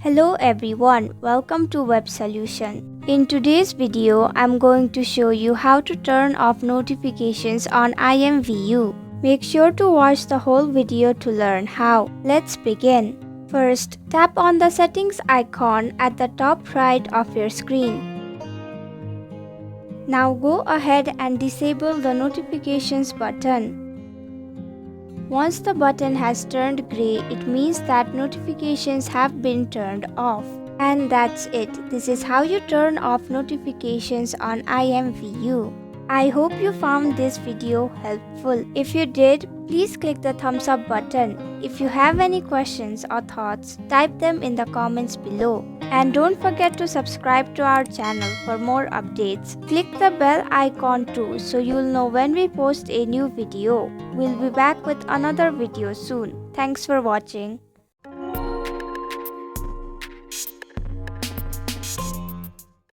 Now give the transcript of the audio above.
Hello everyone, welcome to Web Solution. In today's video, I'm going to show you how to turn off notifications on IMVU. Make sure to watch the whole video to learn how. Let's begin. First, tap on the settings icon at the top right of your screen. Now go ahead and disable the notifications button. Once the button has turned grey, it means that notifications have been turned off. And that's it. This is how you turn off notifications on IMVU. I hope you found this video helpful. If you did, please click the thumbs up button. If you have any questions or thoughts, type them in the comments below. And don't forget to subscribe to our channel for more updates. Click the bell icon too so you'll know when we post a new video. We'll be back with another video soon. Thanks for watching.